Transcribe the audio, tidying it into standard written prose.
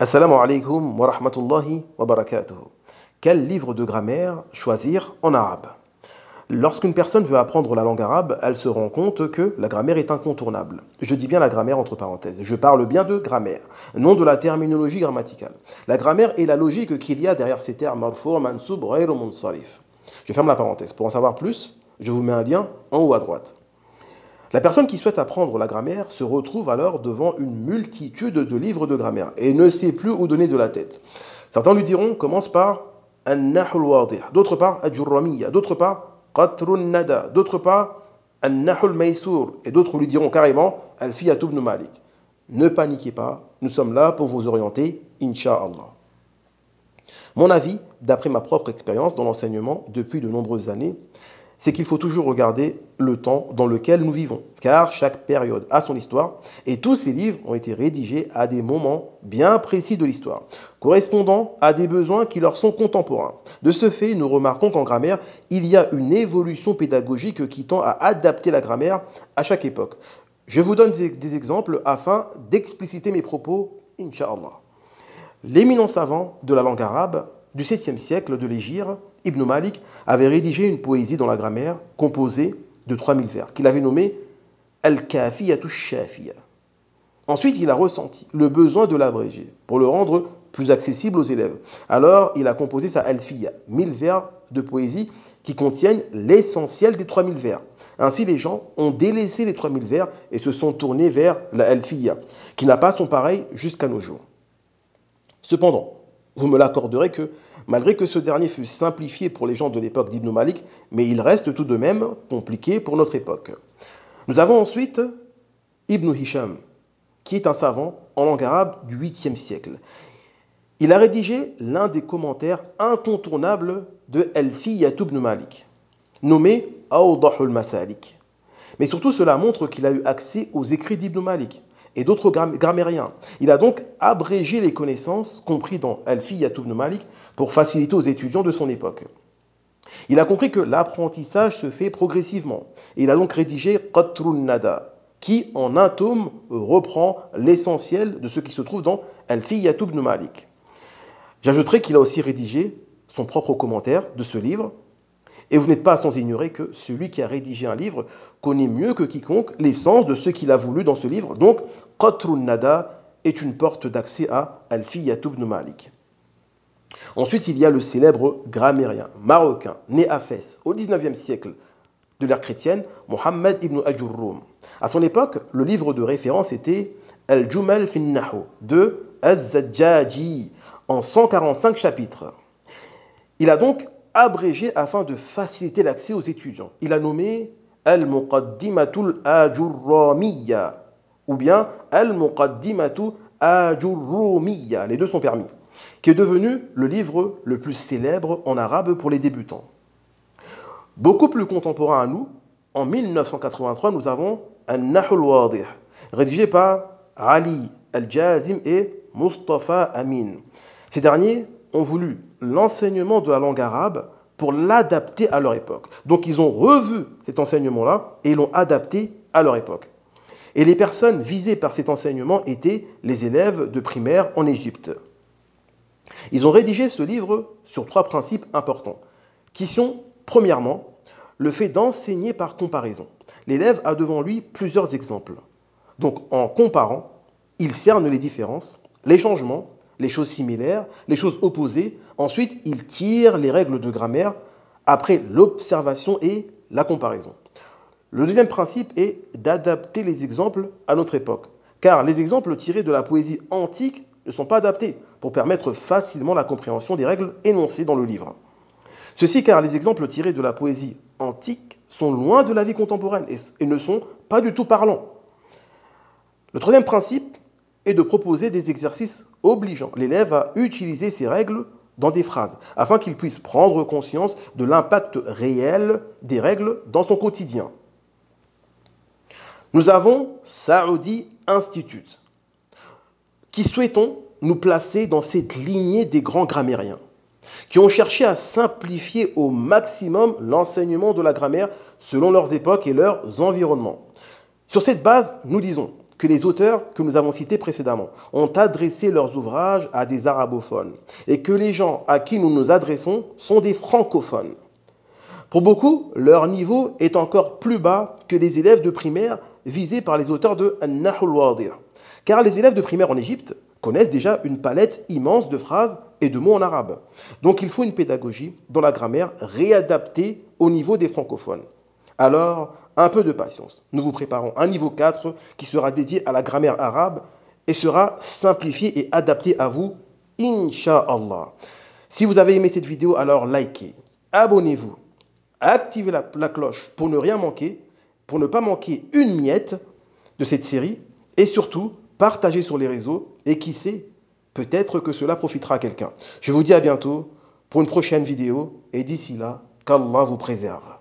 Assalamu alaikum wa rahmatullahi wa barakatuh. Quel livre de grammaire choisir en arabe? Lorsqu'une personne veut apprendre la langue arabe, elle se rend compte que la grammaire est incontournable. Je dis bien la grammaire entre parenthèses. Je parle bien de grammaire, non de la terminologie grammaticale. La grammaire est la logique qu'il y a derrière ces termes marfou', mansoub, ghayr munsarif. Je ferme la parenthèse. Pour en savoir plus, je vous mets un lien en haut à droite. La personne qui souhaite apprendre la grammaire se retrouve alors devant une multitude de livres de grammaire et ne sait plus où donner de la tête. Certains lui diront commence par An-Nahu al-Wadih, d'autres par Al-Jurramiyya, d'autres par Qatrun Nada, d'autres par An-Nahu al-Maysour et d'autres lui diront carrément Al-Fiyatu ibn Malik. Ne paniquez pas, nous sommes là pour vous orienter, Inch'Allah. Mon avis, d'après ma propre expérience dans l'enseignement depuis de nombreuses années, c'est qu'il faut toujours regarder le temps dans lequel nous vivons, car chaque période a son histoire, et tous ces livres ont été rédigés à des moments bien précis de l'histoire, correspondant à des besoins qui leur sont contemporains. De ce fait, nous remarquons qu'en grammaire, il y a une évolution pédagogique qui tend à adapter la grammaire à chaque époque. Je vous donne des exemples afin d'expliciter mes propos, Inch'Allah. L'éminent savant de la langue arabe du 7e siècle de l'Hégire, Ibn Malik, avait rédigé une poésie dans la grammaire composée de 3000 vers, qu'il avait nommée Al-Kafiyatu Shafiya. Ensuite, il a ressenti le besoin de l'abréger pour le rendre plus accessible aux élèves. Alors, il a composé sa Alfiya, 1000 vers de poésie qui contiennent l'essentiel des 3000 vers. Ainsi, les gens ont délaissé les 3000 vers et se sont tournés vers la Alfiya, qui n'a pas son pareil jusqu'à nos jours. Cependant, vous me l'accorderez que, malgré que ce dernier fût simplifié pour les gens de l'époque d'Ibn Malik, mais il reste tout de même compliqué pour notre époque. Nous avons ensuite Ibn Hisham, qui est un savant en langue arabe du 8e siècle. Il a rédigé l'un des commentaires incontournables de Al-Fiyatu ibn Malik, nommé Awdahul Masalik. Mais surtout, cela montre qu'il a eu accès aux écrits d'Ibn Malik et d'autres grammairiens. Il a donc abrégé les connaissances comprises dans Al-Fiyatu ibn Malik pour faciliter aux étudiants de son époque. Il a compris que l'apprentissage se fait progressivement et il a donc rédigé Qatrun Nada, qui en un tome reprend l'essentiel de ce qui se trouve dans Al-Fiyatu ibn Malik. J'ajouterai qu'il a aussi rédigé son propre commentaire de ce livre. Et vous n'êtes pas sans ignorer que celui qui a rédigé un livre connaît mieux que quiconque l'essence de ce qu'il a voulu dans ce livre. Donc, Qatrun Nada est une porte d'accès à Al-Fiyatu ibn Malik. Ensuite, il y a le célèbre grammairien marocain, né à Fès, au 19e siècle de l'ère chrétienne, Mohammed ibn Ajurrum. À son époque, le livre de référence était Al-Jumal fin Nahu de Az-Zajjaji, en 145 chapitres. Il a donc abrégé afin de faciliter l'accès aux étudiants. Il a nommé Al-Muqaddimatul Ajurramiyya ou bien Al-Muqaddimatu Ajurrumiyya, les deux sont permis, qui est devenu le livre le plus célèbre en arabe pour les débutants. Beaucoup plus contemporain à nous, en 1983, nous avons An-Nahu al-Wadih, rédigé par Ali Al-Jazim et Mustafa Amin. Ces derniers ont voulu l'enseignement de la langue arabe pour l'adapter à leur époque. Donc ils ont revu cet enseignement-là et l'ont adapté à leur époque. Et les personnes visées par cet enseignement étaient les élèves de primaire en Égypte. Ils ont rédigé ce livre sur 3 principes importants, qui sont, premièrement, le fait d'enseigner par comparaison. L'élève a devant lui plusieurs exemples. Donc en comparant, il cerne les différences, les changements, les choses similaires, les choses opposées. Ensuite, il tire les règles de grammaire après l'observation et la comparaison. Le deuxième principe est d'adapter les exemples à notre époque, car les exemples tirés de la poésie antique ne sont pas adaptés pour permettre facilement la compréhension des règles énoncées dans le livre. Ceci car les exemples tirés de la poésie antique sont loin de la vie contemporaine et ne sont pas du tout parlants. Le troisième principe est de proposer des exercices obligeant l'élève à utiliser ces règles dans des phrases, afin qu'il puisse prendre conscience de l'impact réel des règles dans son quotidien. Nous avons Saoudi Institute, qui souhaitons nous placer dans cette lignée des grands grammairiens, qui ont cherché à simplifier au maximum l'enseignement de la grammaire selon leurs époques et leurs environnements. Sur cette base, nous disons que les auteurs que nous avons cités précédemment ont adressé leurs ouvrages à des arabophones et que les gens à qui nous nous adressons sont des francophones. Pour beaucoup, leur niveau est encore plus bas que les élèves de primaire visés par les auteurs de An-Nahl al-Wadih. Car les élèves de primaire en Égypte connaissent déjà une palette immense de phrases et de mots en arabe. Donc il faut une pédagogie dans la grammaire réadaptée au niveau des francophones. Alors, un peu de patience. Nous vous préparons un niveau 4 qui sera dédié à la grammaire arabe et sera simplifié et adapté à vous, Inch'Allah. Si vous avez aimé cette vidéo, alors likez, abonnez-vous, activez la cloche pour ne rien manquer, pour ne pas manquer une miette de cette série et surtout, partagez sur les réseaux et qui sait, peut-être que cela profitera à quelqu'un. Je vous dis à bientôt pour une prochaine vidéo et d'ici là, qu'Allah vous préserve.